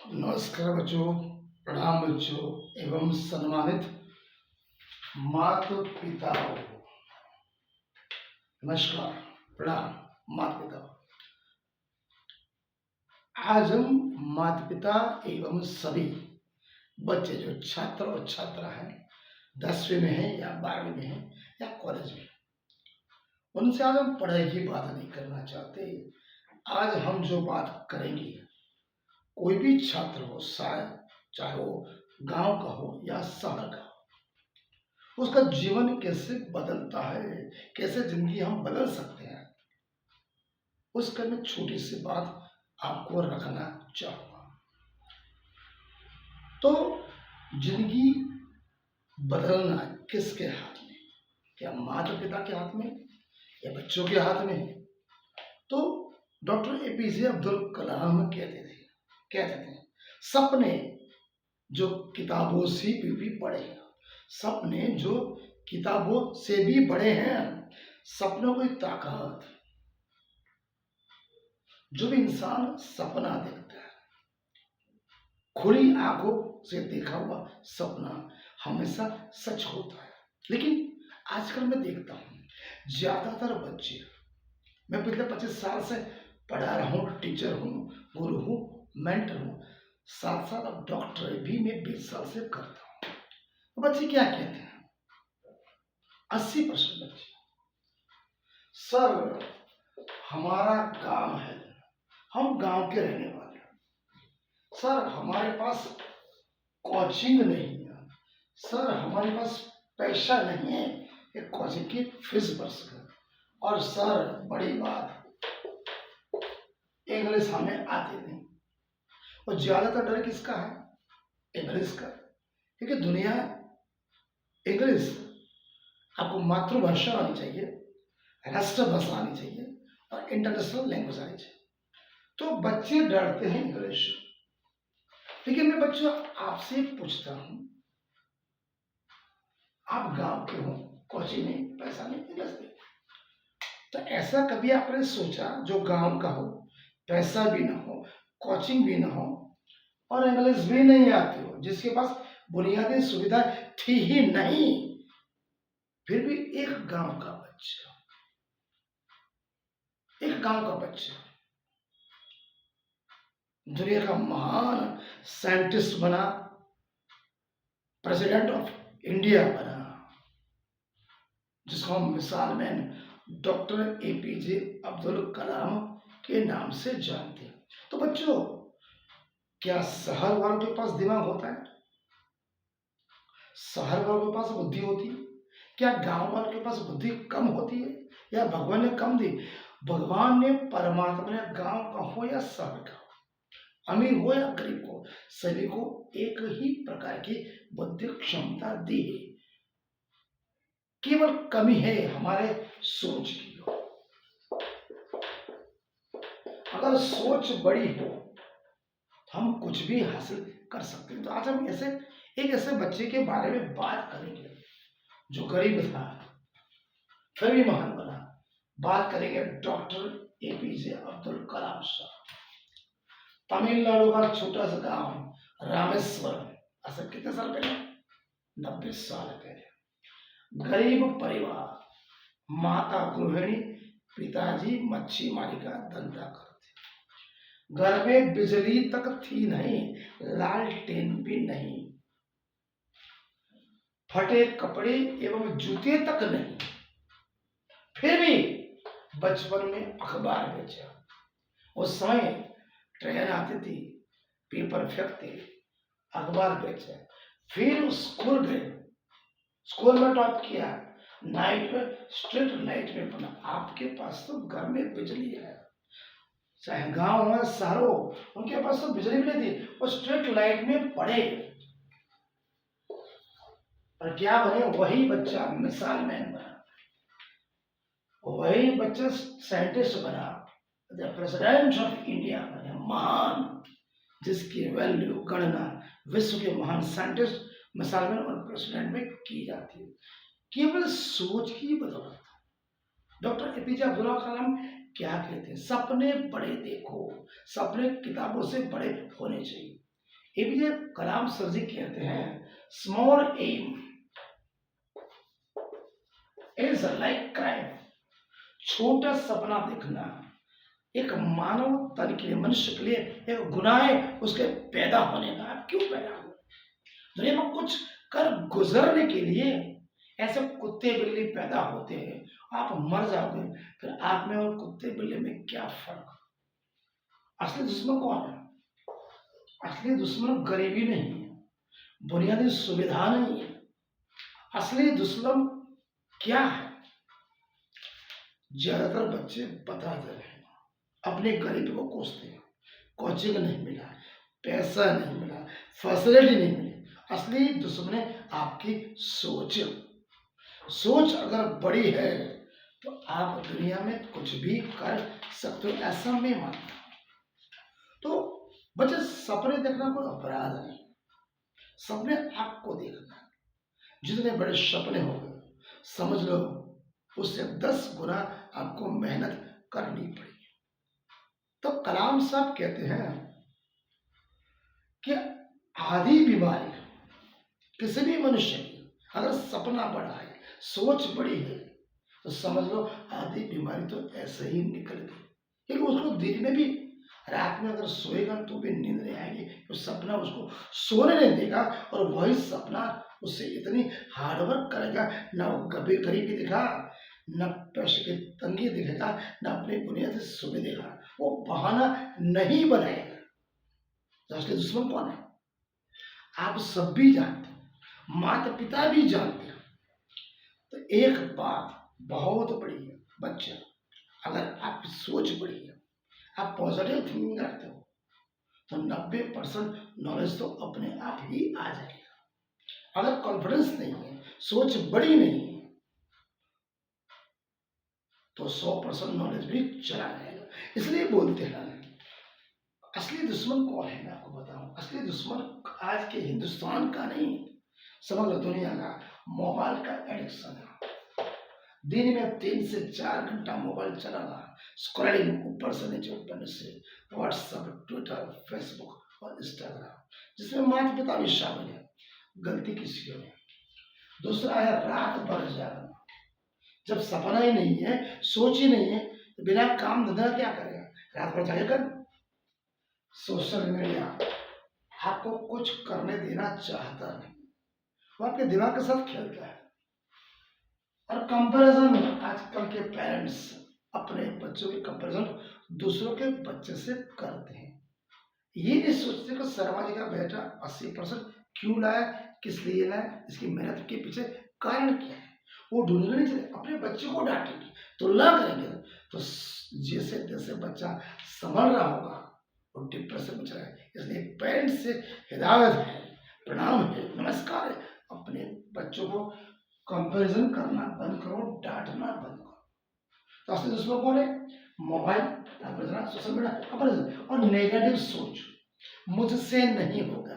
नमस्कार बच्चों, प्रणाम बच्चों एवं सम्मानित माता पिताओं। नमस्कार, प्रणाम माता पिता। आज हम माता पिता एवं सभी बच्चे जो छात्र और छात्रा हैं, 10वीं में है या 12वीं में है या कॉलेज में, उनसे आज हम पढ़ाई की बात नहीं करना चाहते। आज हम जो बात करेंगे, कोई भी छात्र हो, शायद चाहे वो गांव का हो या शहर का हो, उसका जीवन कैसे बदलता है, कैसे जिंदगी हम बदल सकते हैं, उसका मैं छोटी सी बात आपको रखना चाहूंगा। तो जिंदगी बदलना किसके हाथ में? क्या माता पिता के हाथ में या बच्चों के हाथ में? तो डॉक्टर एपीजे अब्दुल कलाम कहते थे सपने जो किताबों से भी बड़े हैं, सपने जो किताबों से भी बड़े हैं। सपनों की ताकत, जो भी इंसान सपना देखता है, खुली आंखों से देखा हुआ सपना हमेशा सच होता है। लेकिन आजकल मैं देखता हूं ज्यादातर बच्चे, मैं पिछले 25 साल से पढ़ा रहा हूँ, टीचर हूँ, गुरु हूँ, मेंटर हूँ, साथ साथ अब डॉक्टर भी मैं 20 साल से करता हूँ। तो बच्चे क्या कहते हैं? 80% बच्चे, सर हमारा गांव है, हम गांव के रहने वाले हैं, सर हमारे पास कोचिंग नहीं है, सर हमारे पास पैसा नहीं है कि कोचिंग की फीस भर सके, और सर बड़ी बात इंग्लिश हमें आती नहीं। और ज्यादातर डर किसका है? इंग्लिश का। क्योंकि दुनिया इंग्लिश, आपको मातृभाषा आनी चाहिए, राष्ट्रभाषा आनी चाहिए और इंटरनेशनल लैंग्वेज आनी चाहिए। तो बच्चे डरते हैं इंग्लिश। लेकिन मैं बच्चों आपसे पूछता हूं, आप गांव के हो, कोचिंग नहीं, पैसा नहीं, इंग्लिश नहीं, तो ऐसा कभी आपने सोचा जो गांव का हो, पैसा भी ना हो, कोचिंग भी ना हो और इंग्लिश भी नहीं आती हो, जिसके पास बुनियादी सुविधा थी ही नहीं, फिर भी एक गांव का बच्चा, एक गांव का बच्चा दुनिया का महान साइंटिस्ट बना, प्रेसिडेंट ऑफ इंडिया बना, जिसको हम मिसाल में डॉक्टर एपीजे अब्दुल कलाम के नाम से जानते हैं। तो बच्चों, क्या शहर वालों के पास दिमाग होता है? शहर वालों के पास बुद्धि होती है? क्या गांव वालों के पास बुद्धि कम होती है या भगवान ने कम दी? भगवान ने, परमात्मा ने गांव का हो या शहर का हो, अमीर हो या गरीब हो, सभी को एक ही प्रकार की बुद्धि क्षमता दी है। केवल कमी है हमारे सोच की। अगर सोच बड़ी हो तो हम कुछ भी हासिल कर सकते हैं। तो आज हम एक ऐसे बच्चे के बारे में बात करेंगे जो गरीब था फिर भी महान बना। बात करेंगे डॉक्टर एपीजे अब्दुल कलाम साहब। तमिलनाडु का छोटा सा गांव रामेश्वरम, ऐसा कितने साल पहले? 90 साल पहले। गरीब परिवार, माता गृहिणी, पिताजी मच्छी मारी का धंधा करते, घर में बिजली तक थी नहीं, लालटेन भी नहीं, फटे कपड़े एवं जूते तक नहीं, फिर भी बचपन में अखबार बेचा। उस समय ट्रेन आती थी, पेपर फेंकते, अखबार बेचे, फिर स्कूल गए, स्कूल में टॉप किया, नाइट में, स्ट्रीट लाइट में पढ़ा। आपके पास तो घर में बिजली है, चाहे गांव हो शहर हो, उनके पास तो बिजली भी नहीं थी, वो स्ट्रीट लाइट में पढ़े। और क्या बने? वही बच्चा मिसाइल मैन बना, वही बच्चा साइंटिस्ट बना, प्रेसिडेंट ऑफ इंडिया बने, महान, जिसकी वैल्यू गणना विश्व के महान साइंटिस्ट, मिसाइल मैन और प्रेसिडेंट में की जाती है, केवल सोच की बदौलत। डॉक्टर एपीजे अब्दुल कलाम क्या कहते हैं? सपने बड़े देखो, सपने किताबों से बड़े होने चाहिए। एपीजे कलाम सर जी कहते हैं, small aim is like crime. छोटा सपना देखना एक मानव तन के लिए, मनुष्य के लिए एक गुनाह है, उसके पैदा होने का। आप क्यों पैदा हुए? दुनिया में कुछ कर गुजरने के लिए ऐसे कुत्ते बिल्ली पैदा होते हैं, आप मर जाओगे, फिर आप में और कुत्ते बिल्ली में क्या फर्क? असली दुश्मन कौन है? असली दुश्मन गरीबी नहीं है, बुनियादी सुविधा नहीं है। असली दुश्मन क्या है? ज्यादातर बच्चे बताते हैं, अपने गरीबी को कोसते हैं, कोचिंग नहीं मिला, पैसा नहीं मिला, फैसिलिटी नहीं मिली। असली दुश्मन है आपकी सोच। सोच अगर बड़ी है तो आप दुनिया में कुछ भी कर सकते हो, ऐसा मैं मानता हूं। तो बच्चे, सपने देखना कोई अपराध नहीं, सपने आपको देखना। जितने बड़े सपने हो गए, समझ लो उससे 10 गुना आपको मेहनत करनी पड़ेगी। तो कलाम साहब कहते हैं कि आधी बीमारी किसी भी मनुष्य की, अगर सपना बड़ा है, सोच बड़ी है, तो समझ लो आधी बीमारी तो ऐसे ही निकल गई। क्योंकि उसको दिन में भी, रात में अगर सोएगा तो भी नींद नहीं आएगी, तो सपना उसको सोने नहीं देगा, और वही सपना उससे इतनी हार्डवर्क करेगा, ना वो कभी गरीबी दिखा, न पैसे की तंगी दिखेगा, न अपनी बुनियादी सुबह देगा, वो बहाना नहीं बनाएगा। तो असली दुश्मन कौन है? आप सब भी जानते हैं, माता पिता भी जानते हैं। तो एक बात बहुत बड़ी है बच्चा, अगर आपकी सोच बड़ी है, आप पॉजिटिव थिंकिंग करते हो, तो 90% नॉलेज तो अपने आप ही आ जाएगा। अगर कॉन्फिडेंस नहीं है, सोच बड़ी नहीं है, तो 100% नॉलेज भी चला जाएगा। इसलिए बोलते हैं असली दुश्मन कौन है, मैं आपको बताऊं। असली दुश्मन आज के हिंदुस्तान का नहीं, समग्र दुनिया का मोबाइल का एडिक्शन है। दिन में 3 से 4 घंटा मोबाइल चलाना, स्क्रॉलिंग ऊपर से नीचे, ऊपर से व्हाट्सएप, ट्विटर, फेसबुक और इंस्टाग्राम, जिसमें माता पिता भी शामिल है। गलती किसी की नहीं। दूसरा है रात भर जागना। जब सपना ही नहीं है, सोच ही नहीं है, तो बिना काम धंधा क्या करेगा? रात भर जाएगा। सोशल मीडिया आपको कुछ करने देना चाहता नहीं, वो आपके दिमाग के साथ खेलता है। और कंपैरिजन, आजकल के पेरेंट्स अपने बच्चों के कंपैरिजन दूसरों के बच्चे से करते हैं। ये नहीं सोचते कि शर्मा जी का बेटा 80% क्यों लाया, किस लिए लाया, इसकी मेहनत के पीछे कारण क्या है, वो ढूंढने नहीं चले, अपने बच्चे को डांटेंगे, तुलना करेंगे। तो जैसे जैसे बच्चा संभल रहा होगा, वो डिप्रेशन में चला है। इसलिए पेरेंट्स से हिदायत है, प्रणाम है, नमस्कार है, अपने बच्चों को कंपैरिजन करना बंद करो, डांटना बंद करो। तो असली दुश्मन कौन है? मोबाइल, सोशल मीडिया, कंपैरिजन और नेगेटिव सोच। मुझसे नहीं होगा,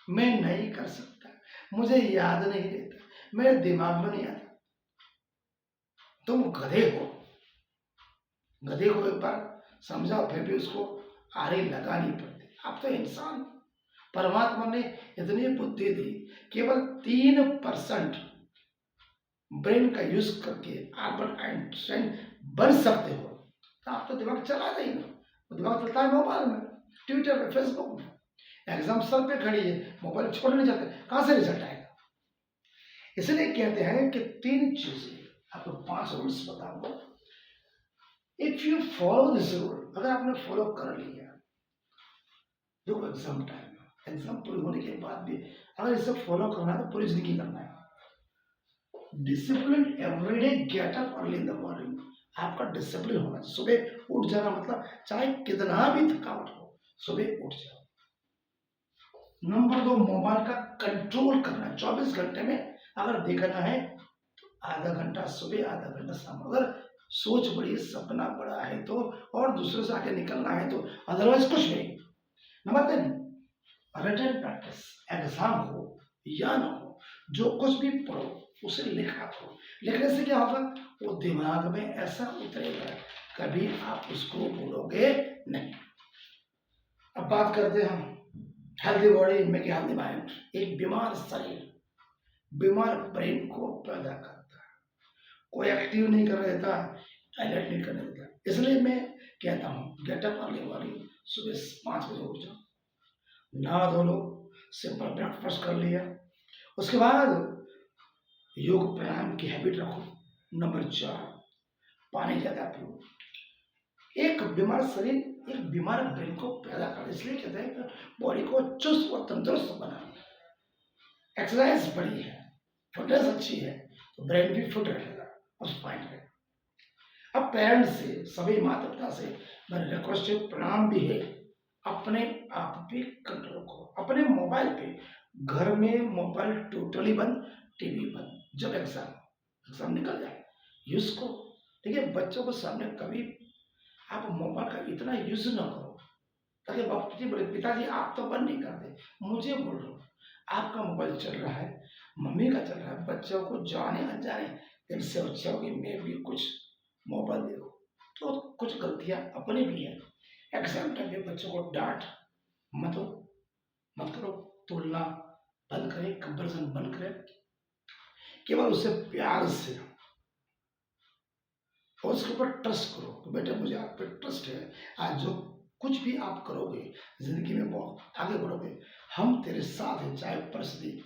मैं नहीं कर सकता, मुझे याद नहीं रहता, मेरे दिमाग में नहीं आता। तुम गधे हो। गधे को एक बार समझाओ, फिर भी उसको आरे लगानी पड़ती। आप तो इंसान, परमात्मा ने इतनी बुद्धि दी, केवल 3% ब्रेन का यूज करके अल्बर्ट आइंस्टाइन बन सकते हो। तो आप तो दिमाग चला ही ना, दिमाग चलता है मोबाइल में, ट्विटर में, फेसबुक में। एग्जाम सर पे खड़ी है, मोबाइल छोड़ नहीं जाते, कहां से रिजल्ट आएगा? इसलिए कहते हैं कि 3 चीजें, आपको 5 रूल्स बताऊंगा। If you follow this rule, अगर आपने फॉलो कर लिया, जो एग्जाम टाइम, एग्जाम पूरी होने के बाद भी अगर इसे फॉलो करना है तो पूरी जिंदगी करना है। Discipline everyday, get up early in the morning. आपका डिसिप्लिन होना चाहिए। सुबह उठ जाना, मतलब चाहे कितना भी थकावट हो, सुबह उठ जाओ। नंबर 2, मोबाइल का कंट्रोल करना। 24 घंटे में अगर देखना है तो आधा घंटा सुबह, आधा घंटा शाम। अगर सोच बड़ी, सपना बड़ा है तो, और दूसरे से आगे निकलना है तो, अदरवाइज कुछ नहीं। Number 3, written practice. एग्जाम हो या ना हो, जो कुछ भी पढ़ो उसे लिखा करो। लिखने से क्या होगा? वो दिमाग में ऐसा उतरेगा, कभी आप उसको भूलोगे नहीं। अब बात करते हैं हम healthy body make healthy mind. एक बीमार शरीर बीमार ब्रेन को पैदा करता है। कोई एक्टिव नहीं कर देता, अलर्ट नहीं करने देता। इसलिए मैं कहता हूँ गेट अप अर्ली मॉर्निंग, सुबह 5 बजे उठ जाओ, नहा धो लो, सिंपल ब्रेकफास्ट कर लिया, उसके बाद योग प्राणायाम की हैबिट रखो। नंबर 4, पानी ज्यादा पियो। एक बीमार शरीर एक बीमार ब्रेन को पैदा कर, इसलिए कहते हैं कि बॉडी को चुस्त और तंदुरुस्त बनाना। एक्सरसाइज बड़ी है, फिटनेस अच्छी है, तो ब्रेन भी फिट रहेगा और फाइन रहेगा। अब पेरेंट्स से, सभी माता पिता से मेरा रिक्वेस्ट है, प्रणाम भी है, अपने आप पे कंट्रोल करो। अपने मोबाइल पे, घर में मोबाइल टोटली बंद, टीवी बंद। जब एग्जाम निकल जाए यूज को, ठीक है। बच्चों को सामने कभी आप मोबाइल का इतना यूज ना करो, ताकि बाप जी बोले पिताजी आप तो बंद नहीं करते, मुझे बोल रहे हो आपका मोबाइल चल रहा है, मम्मी का चल रहा है, बच्चों को जाने अनजाने इनसे अच्छा होगी मैं भी कुछ मोबाइल देखो। तो कुछ गलतियां अपनी भी है। एग्जाम टाइम पे बच्चों को डांट मत मत करो, तुलना बंद करें, कंपेरिजन बंद करें, केवल उससे प्यार से और उसके ऊपर ट्रस्ट करो कि बेटा मुझे आप पे ट्रस्ट है, आज जो कुछ भी आप करोगे जिंदगी में बहुत आगे बढ़ोगे, हम तेरे साथ हैं, चाहे परिस्थिति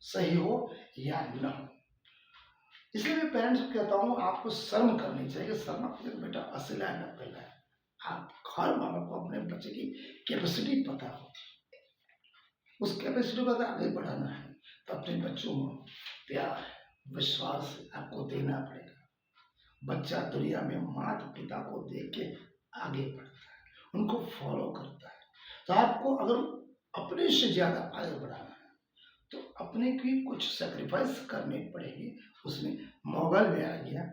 सही हो या न हो। इसलिए मैं पेरेंट्स को कहता हूँ आपको शर्म करनी चाहिए। शर्म आपको बेटा असला है न पहला है। आप हर माँ बाप को अपने बच्चे की कैपेसिटी पता होती है, उस कैपेसिटी को अगर आगे बढ़ाना है तो अपने बच्चों में प्यार विश्वास आपको देना पड़ेगा। बच्चा दुनिया में माता पिता को देख के आगे बढ़ता है, उनको फॉलो करता है। तो आपको अगर अपने से ज्यादा आगे बढ़ाना है तो अपने की कुछ सेक्रीफाइस करनी पड़ेगी। उसमें मोबाइल भी आ गया,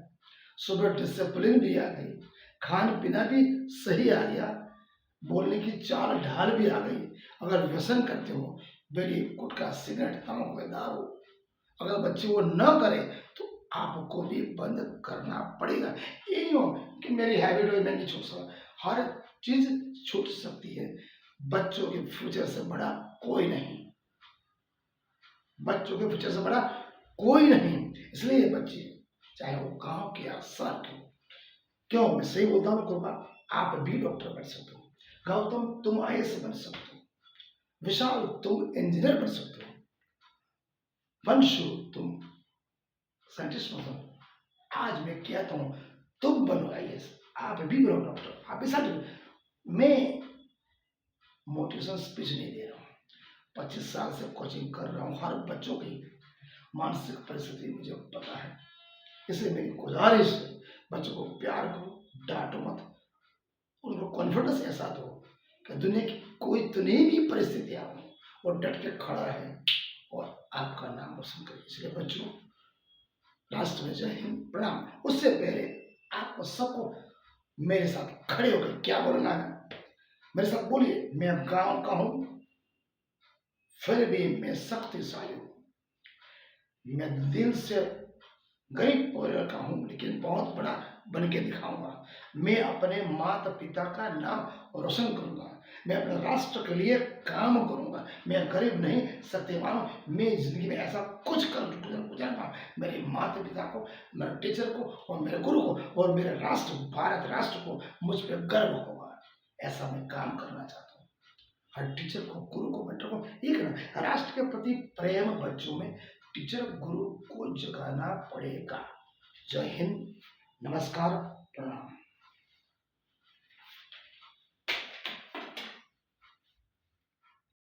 सुबह डिसिप्लिन भी आ गई, खान पीना भी सही आ गया, बोलने की चाल ढाल भी आ गई। अगर व्यसन करते हो, बीड़ी गुटखा सिगरेट तंबाकू दारू, अगर बच्चे वो न करे तो आपको भी बंद करना पड़ेगा। ये नहीं हो कि मेरी हैबिट है मैं नहीं छूट सकता, हर चीज छूट सकती है। बच्चों के फ्यूचर से बड़ा कोई नहीं, बच्चों के फ्यूचर से बड़ा कोई नहीं। इसलिए बच्चे चाहे वो गांव के या शहर के, क्यों मैं सही बोलता हूँ कृपा, आप भी डॉक्टर बन सकते हो, गौतम तुम आईएएस बन सकते हो, विशाल तुम इंजीनियर बन सकते हो, वंशु तुम साइंटिस्ट बनो। आज मैं कहता हूँ तुम बनो आईएएस, आप भी बनो डॉक्टर, आप भी साइंटिस्ट। मैं मोटिवेशन स्पीच नहीं दे रहा हूँ, 25 साल से कोचिंग कर रहा हूँ, हर बच्चों की मानसिक परिस्थिति मुझे पता है। इसलिए मेरी गुजारिश है बच्चों को प्यार करो, डांटो मत, उनको कॉन्फिडेंस ऐसा दो कि दुनिया की कोई इतनी भी परिस्थितियां हो वो डट के खड़ा है और आपका नाम रोशन करे। इसलिए बच्चों, राष्ट्र में जय हिंद, प्रणाम। उससे पहले आपको सबको मेरे साथ खड़े होकर क्या बोलना है, मेरे साथ बोलिए। मैं गांव का हूं फिर भी मैं शक्तिशाली हूं, मैं दिल से गरीब परिवार का हूं लेकिन बहुत बड़ा बन के दिखाऊंगा। मैं अपने माता पिता का नाम रोशन करूंगा, मैं अपने राष्ट्र के लिए काम करूंगा। मैं गरीब नहीं सत्यवान हूं, मैं जिंदगी में ऐसा कुछ कर गुजारूंगा मेरे माता पिता को, मेरे टीचर को और मेरे गुरु को और मेरे राष्ट्र भारत राष्ट्र को मुझ पर गर्व होगा। ऐसा मैं काम करना चाहता हूँ। हर टीचर को, गुरु को, मेंटर को ये करना, राष्ट्र के प्रति प्रेम बच्चों में टीचर गुरु को जगाना पड़ेगा। जय हिंद, नमस्कार, प्रणाम।